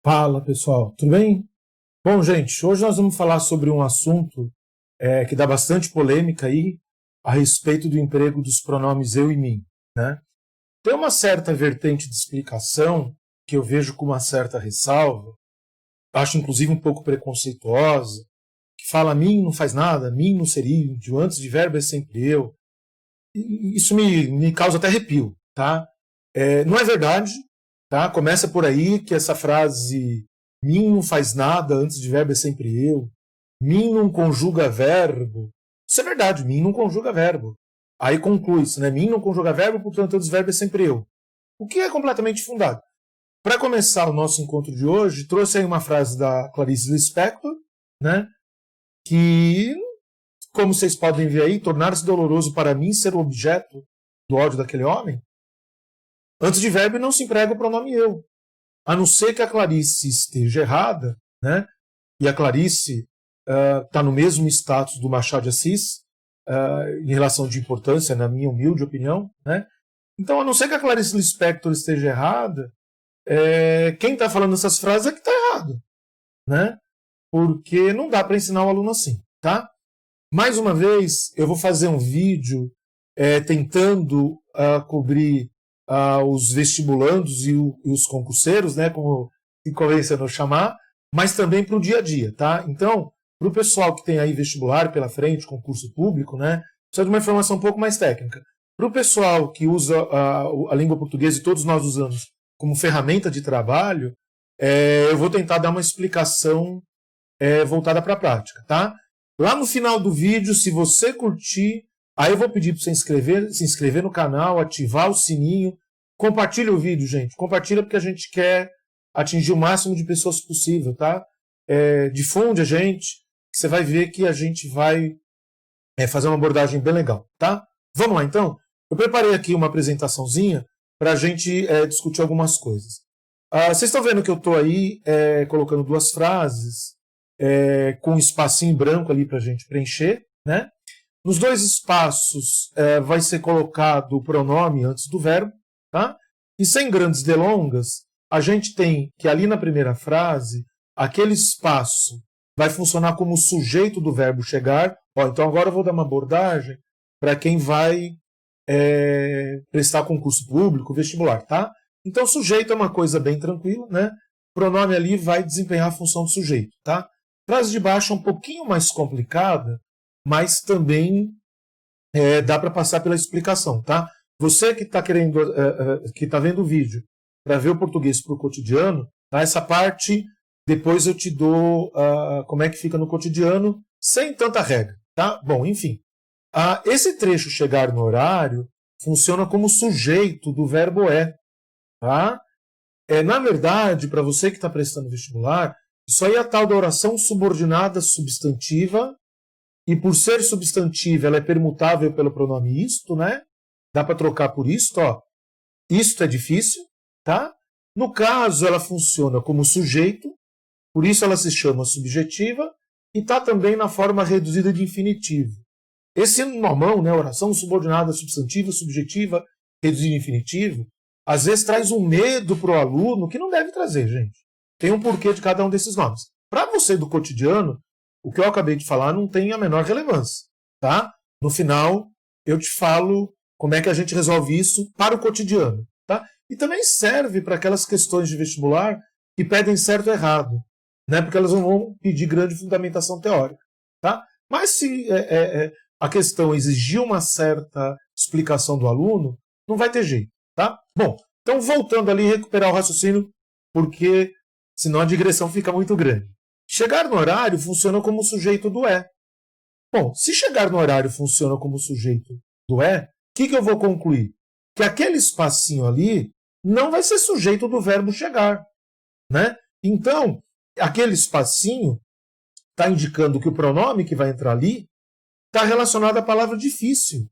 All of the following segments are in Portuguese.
Fala pessoal, tudo bem? Bom, gente, hoje nós vamos falar sobre um assunto que dá bastante polêmica aí a respeito do emprego dos pronomes eu e mim, né? Tem uma certa vertente de explicação que eu vejo com uma certa ressalva, acho inclusive um pouco preconceituosa, que fala mim não faz nada, mim não seria, de antes de verbo é sempre eu. E isso me causa até arrepio, tá? Não é verdade, tá? Começa por aí que essa frase mim não faz nada, antes de verbo é sempre eu, mim não conjuga verbo. Isso é verdade, mim não conjuga verbo. Aí conclui-se, né? Mim não conjuga verbo, portanto, antes de verbo é sempre eu. O que é completamente fundado. Para começar o nosso encontro de hoje, trouxe aí uma frase da Clarice Lispector, né? Que, como vocês podem ver aí, tornar-se doloroso para mim ser o objeto do ódio daquele homem. Antes de verbo não se emprega o pronome eu. A não ser que a Clarice esteja errada, né? E a Clarice está no mesmo status do Machado de Assis, em relação de importância, na minha humilde opinião, né? Então, a não ser que a Clarice Lispector esteja errada, quem está falando essas frases é que está errado, né? Porque não dá para ensinar o aluno assim, tá? Mais uma vez, eu vou fazer um vídeo tentando cobrir os vestibulandos e os concurseiros, né, como se convencionou chamar, mas também para o dia a dia, tá? Então, para o pessoal que tem aí vestibular pela frente, concurso público, né, precisa de uma informação um pouco mais técnica. Para o pessoal que usa a língua portuguesa, e todos nós usamos como ferramenta de trabalho, eu vou tentar dar uma explicação voltada para a prática, tá? Lá no final do vídeo, se você curtir, aí eu vou pedir para você se inscrever no canal, ativar o sininho, compartilha o vídeo, gente. Compartilha porque a gente quer atingir o máximo de pessoas possível, tá? Difunde a gente, que você vai ver que a gente vai fazer uma abordagem bem legal, tá? Vamos lá, então? Eu preparei aqui uma apresentaçãozinha para a gente discutir algumas coisas. Vocês estão vendo que eu estou aí colocando duas frases com um espacinho branco ali para a gente preencher, né? Nos dois espaços vai ser colocado o pronome antes do verbo, tá? E sem grandes delongas, a gente tem que ali na primeira frase, aquele espaço vai funcionar como sujeito do verbo chegar. Então agora eu vou dar uma abordagem para quem vai prestar concurso público, vestibular, tá? Então sujeito é uma coisa bem tranquila, né? O pronome ali vai desempenhar a função do sujeito, tá? A frase de baixo é um pouquinho mais complicada, mas também dá para passar pela explicação, tá? Você que está querendo, que está vendo o vídeo para ver o português para o cotidiano, tá? Essa parte depois eu te dou como é que fica no cotidiano sem tanta regra, tá? Bom, enfim, esse trecho chegar no horário funciona como sujeito do verbo tá? Na verdade, para você que está prestando vestibular, isso aí é a tal da oração subordinada substantiva, e por ser substantiva, ela é permutável pelo pronome isto, né? Dá para trocar por isto, ó. Isto é difícil, tá? No caso, ela funciona como sujeito, por isso ela se chama subjetiva, e está também na forma reduzida de infinitivo. Esse normão, né? Oração subordinada substantiva, subjetiva, reduzida de infinitivo, às vezes traz um medo para o aluno que não deve trazer, gente. Tem um porquê de cada um desses nomes. Para você do cotidiano, o que eu acabei de falar não tem a menor relevância, tá? No final, eu te falo como é que a gente resolve isso para o cotidiano, tá? E também serve para aquelas questões de vestibular que pedem certo ou errado, né? Porque elas não vão pedir grande fundamentação teórica, tá? Mas se a questão exigir uma certa explicação do aluno, não vai ter jeito, tá? Bom, então voltando ali, recuperar o raciocínio, porque senão a digressão fica muito grande. Chegar no horário funciona como sujeito do Bom, se chegar no horário funciona como sujeito do o que eu vou concluir? Que aquele espacinho ali não vai ser sujeito do verbo chegar, né? Então, aquele espacinho está indicando que o pronome que vai entrar ali está relacionado à palavra difícil.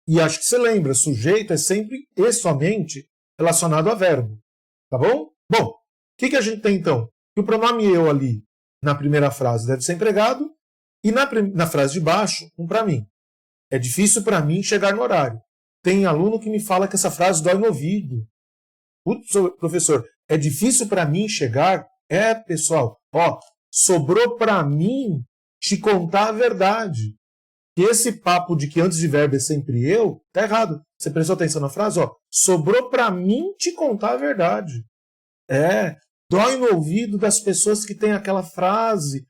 E acho que você lembra, sujeito é sempre e somente relacionado a verbo, tá bom? Bom, o que a gente tem então? Que o pronome eu ali na primeira frase deve ser empregado, e na frase de baixo, um para mim. É difícil para mim chegar no horário. Tem aluno que me fala que essa frase dói no ouvido. Putz, professor, é difícil para mim chegar? Pessoal, ó, sobrou para mim te contar a verdade. E esse papo de que antes de verbo é sempre eu, tá errado. Você prestou atenção na frase? Ó, sobrou para mim te contar a verdade. Dói no ouvido das pessoas que têm aquela frase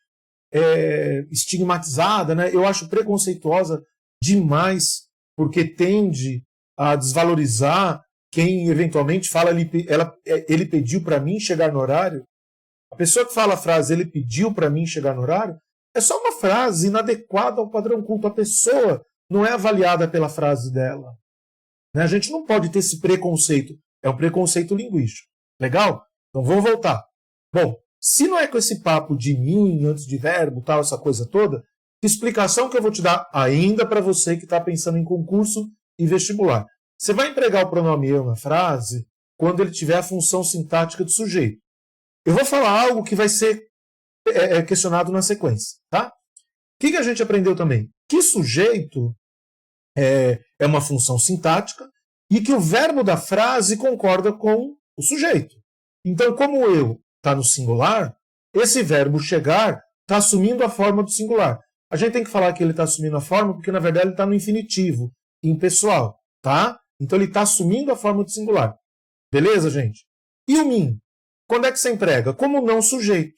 estigmatizada, né? Eu acho preconceituosa demais, porque tende a desvalorizar quem eventualmente fala ele pediu para mim chegar no horário. A pessoa que fala a frase ele pediu para mim chegar no horário é só uma frase inadequada ao padrão culto. A pessoa não é avaliada pela frase dela. Né? A gente não pode ter esse preconceito. É um preconceito linguístico. Legal? Então vamos voltar. Bom, se não é com esse papo de mim, antes de verbo, tal, essa coisa toda, que explicação que eu vou te dar ainda para você que está pensando em concurso e vestibular? Você vai empregar o pronome eu na frase quando ele tiver a função sintática do sujeito. Eu vou falar algo que vai ser questionado na sequência. Tá? O que a gente aprendeu também? Que sujeito é uma função sintática e que o verbo da frase concorda com o sujeito. Então, como eu está no singular, esse verbo chegar está assumindo a forma do singular. A gente tem que falar que ele está assumindo a forma porque, na verdade, ele está no infinitivo, impessoal. Tá? Então, ele está assumindo a forma do singular. Beleza, gente? E o mim? Quando é que você emprega? Como não sujeito.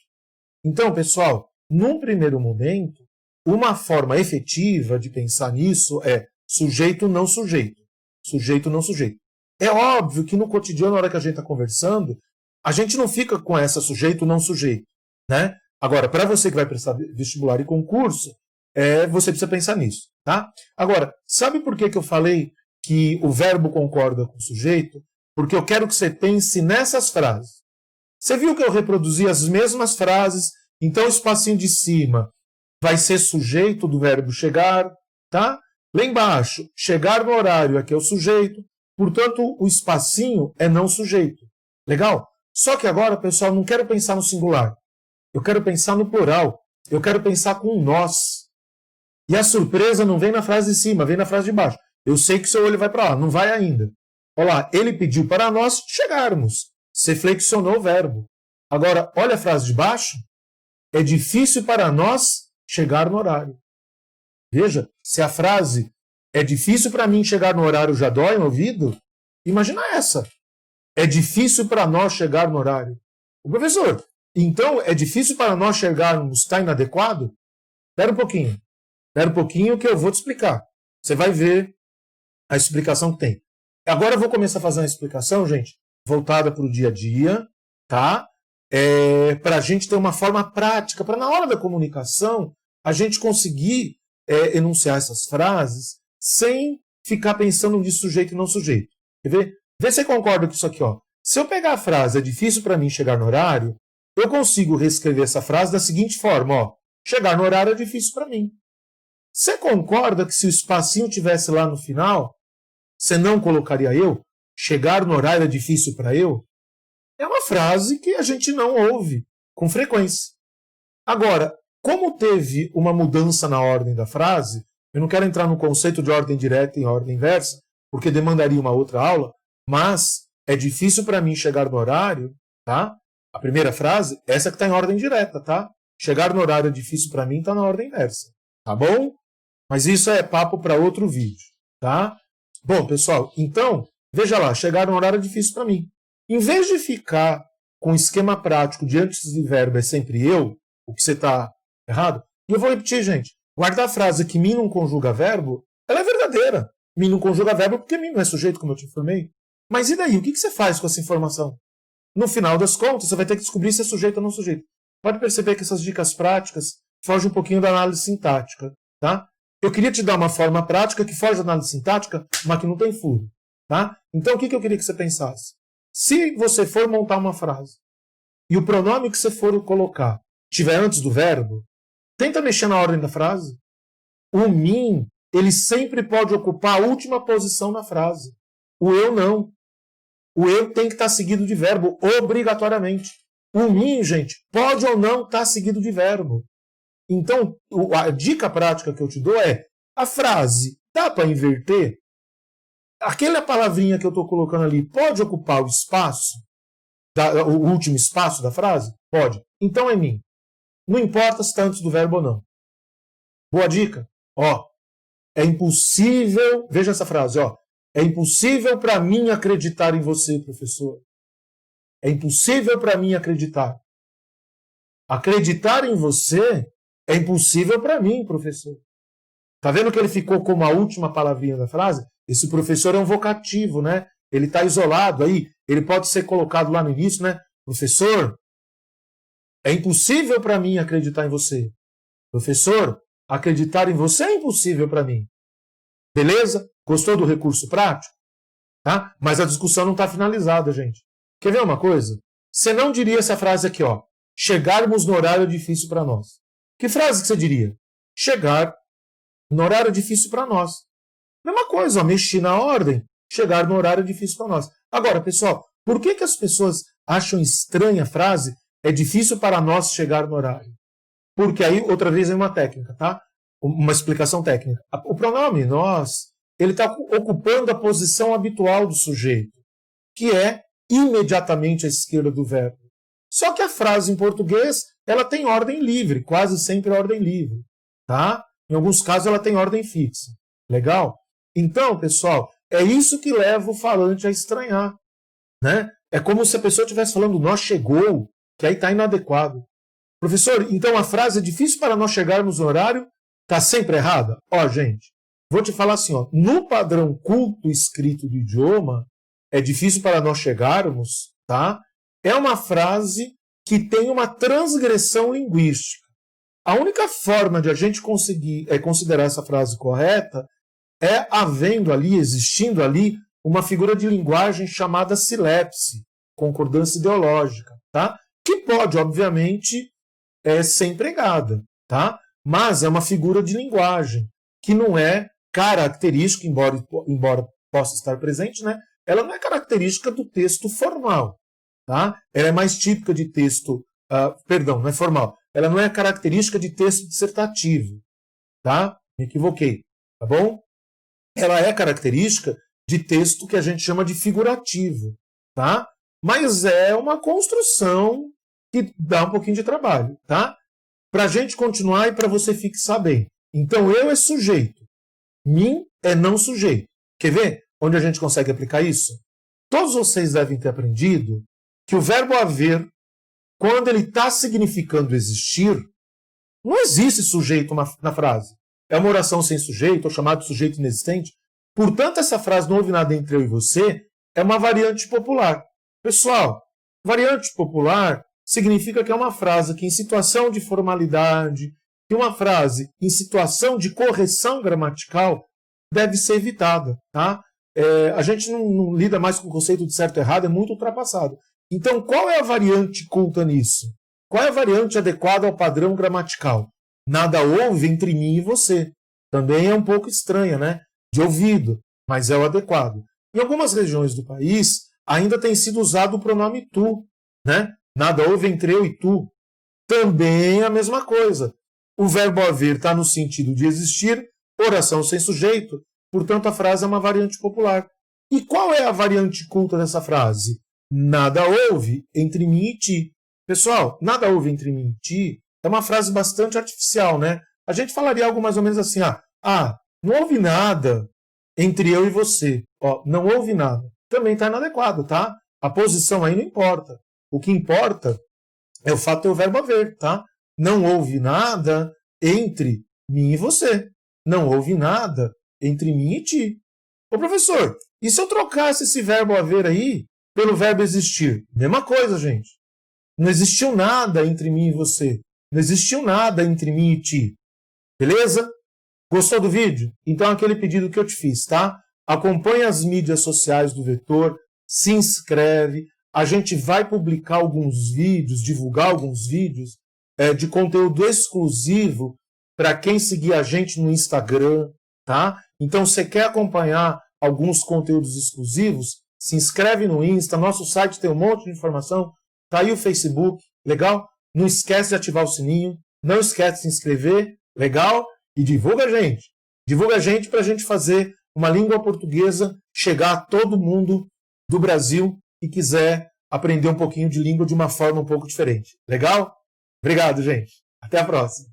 Então, pessoal, num primeiro momento, uma forma efetiva de pensar nisso é sujeito não sujeito. Sujeito não sujeito. É óbvio que no cotidiano, na hora que a gente está conversando, a gente não fica com essa sujeito não sujeito. Né? Agora, para você que vai prestar vestibular e concurso, você precisa pensar nisso. Tá? Agora, sabe por que eu falei que o verbo concorda com o sujeito? Porque eu quero que você pense nessas frases. Você viu que eu reproduzi as mesmas frases, então o espacinho de cima vai ser sujeito do verbo chegar, tá? Lá embaixo, chegar no horário aqui é o sujeito, portanto o espacinho é não sujeito. Legal? Só que agora, pessoal, não quero pensar no singular. Eu quero pensar no plural. Eu quero pensar com nós. E a surpresa não vem na frase de cima, vem na frase de baixo. Eu sei que seu olho vai para lá, não vai ainda. Olha lá, ele pediu para nós chegarmos. Você flexionou o verbo. Agora, olha a frase de baixo. É difícil para nós chegar no horário. Veja, se a frase é difícil para mim chegar no horário já dói no ouvido, imagina essa. É difícil para nós chegar no horário. O professor, então é difícil para nós chegarmos, está inadequado? Espera um pouquinho que eu vou te explicar. Você vai ver a explicação que tem. Agora eu vou começar a fazer uma explicação, gente, voltada para o dia a dia, tá? Para a gente ter uma forma prática, para na hora da comunicação a gente conseguir enunciar essas frases sem ficar pensando de sujeito e não sujeito. Quer ver? Vê se você concorda com isso aqui. Ó. Se eu pegar a frase é difícil para mim chegar no horário, eu consigo reescrever essa frase da seguinte forma. Ó, chegar no horário é difícil para mim. Você concorda que se o espacinho tivesse lá no final, você não colocaria eu? Chegar no horário é difícil para eu? É uma frase que a gente não ouve com frequência. Agora, como teve uma mudança na ordem da frase, eu não quero entrar no conceito de ordem direta e ordem inversa, porque demandaria uma outra aula, mas é difícil para mim chegar no horário, tá? A primeira frase, essa que está em ordem direta, tá? Chegar no horário é difícil para mim, está na ordem inversa, tá bom? Mas isso é papo para outro vídeo, tá? Bom, pessoal, então, veja lá, chegar no horário é difícil para mim. Em vez de ficar com o esquema prático de antes de verbo é sempre eu, o que você está errado, e eu vou repetir, gente. Guardar a frase que mim não conjuga verbo, ela é verdadeira. Mim não conjuga verbo porque mim não é sujeito, como eu te informei. Mas e daí? O que você faz com essa informação? No final das contas, você vai ter que descobrir se é sujeito ou não sujeito. Pode perceber que essas dicas práticas fogem um pouquinho da análise sintática, tá? Eu queria te dar uma forma prática que foge da análise sintática, mas que não tem furo, tá? Então, o que eu queria que você pensasse? Se você for montar uma frase e o pronome que você for colocar estiver antes do verbo, tenta mexer na ordem da frase. O mim, ele sempre pode ocupar a última posição na frase. O eu não. O eu tem que estar seguido de verbo, obrigatoriamente. O mim, gente, pode ou não estar seguido de verbo. Então, a dica prática que eu te dou é, a frase dá para inverter? Aquela palavrinha que eu estou colocando ali pode ocupar o espaço? o último espaço da frase? Pode. Então é mim. Não importa se está antes do verbo ou não. Boa dica. Ó, é impossível, veja essa frase, ó. É impossível para mim acreditar em você, professor. É impossível para mim acreditar. Acreditar em você é impossível para mim, professor. Tá vendo que ele ficou como a última palavrinha da frase? Esse professor é um vocativo, né? Ele está isolado aí. Ele pode ser colocado lá no início, né? Professor, é impossível para mim acreditar em você. Professor, acreditar em você é impossível para mim. Beleza? Gostou do recurso prático? Tá? Mas a discussão não está finalizada, gente. Quer ver uma coisa? Você não diria essa frase aqui, ó. Chegarmos no horário difícil para nós. Que frase que você diria? Chegar no horário difícil para nós. Mesma coisa, ó, mexi na ordem, chegar no horário difícil para nós. Agora, pessoal, por que as pessoas acham estranha a frase é difícil para nós chegar no horário? Porque aí, outra vez, é uma técnica, tá? Uma explicação técnica. O pronome nós, ele está ocupando a posição habitual do sujeito, que é imediatamente à esquerda do verbo. Só que a frase em português, ela tem ordem livre, quase sempre ordem livre, tá? Em alguns casos ela tem ordem fixa. Legal? Então, pessoal, é isso que leva o falante a estranhar, né? É como se a pessoa estivesse falando nós chegou, que aí está inadequado. Professor, então a frase é difícil para nós chegarmos no horário, está sempre errada? Ó, gente, vou te falar assim, ó, no padrão culto escrito do idioma, é difícil para nós chegarmos, tá? É uma frase que tem uma transgressão linguística. A única forma de a gente conseguir considerar essa frase correta é havendo ali, existindo ali, uma figura de linguagem chamada silepse, concordância ideológica, tá? Que pode, obviamente, ser empregada, tá? Mas é uma figura de linguagem que não é característica, embora possa estar presente, né? Ela não é característica do texto formal, tá? Ela é mais típica de texto, perdão, não é formal. Ela não é característica de texto dissertativo, tá? Me equivoquei, tá bom? Ela é característica de texto que a gente chama de figurativo, tá? Mas é uma construção que dá um pouquinho de trabalho, tá? Para a gente continuar e para você fixar bem. Então, eu é sujeito. Mim é não sujeito. Quer ver onde a gente consegue aplicar isso? Todos vocês devem ter aprendido que o verbo haver, quando ele está significando existir, não existe sujeito na frase. É uma oração sem sujeito, ou chamado de sujeito inexistente. Portanto, essa frase não houve nada entre eu e você é uma variante popular. Pessoal, variante popular significa que é uma frase que em situação de formalidade, que uma frase em situação de correção gramatical deve ser evitada, tá? A gente não lida mais com o conceito de certo e errado, é muito ultrapassado. Então, qual é a variante culta nisso? Qual é a variante adequada ao padrão gramatical? Nada houve entre mim e você. Também é um pouco estranha, né? De ouvido, mas é o adequado. Em algumas regiões do país, ainda tem sido usado o pronome tu, né? Nada houve entre eu e tu. Também é a mesma coisa. O verbo haver está no sentido de existir, oração sem sujeito, portanto a frase é uma variante popular. E qual é a variante culta dessa frase? Nada houve entre mim e ti. Pessoal, nada houve entre mim e ti é uma frase bastante artificial, né? A gente falaria algo mais ou menos assim, não houve nada entre eu e você. Ó, não houve nada. Também está inadequado, tá? A posição aí não importa. O que importa é o fato de o verbo haver, tá? Não houve nada entre mim e você. Não houve nada entre mim e ti. Ô professor, e se eu trocasse esse verbo haver aí pelo verbo existir? Mesma coisa, gente. Não existiu nada entre mim e você. Não existiu nada entre mim e ti. Beleza? Gostou do vídeo? Então aquele pedido que eu te fiz, tá? Acompanhe as mídias sociais do Vetor, se inscreve. A gente vai publicar alguns vídeos, divulgar alguns vídeos de conteúdo exclusivo para quem seguir a gente no Instagram, tá? Então, você quer acompanhar alguns conteúdos exclusivos? Se inscreve no Insta, nosso site tem um monte de informação, tá aí o Facebook, legal? Não esquece de ativar o sininho, não esquece de se inscrever, legal? E divulga a gente. Divulga a gente para a gente fazer uma língua portuguesa chegar a todo mundo do Brasil que quiser aprender um pouquinho de língua de uma forma um pouco diferente. Legal? Obrigado, gente. Até a próxima.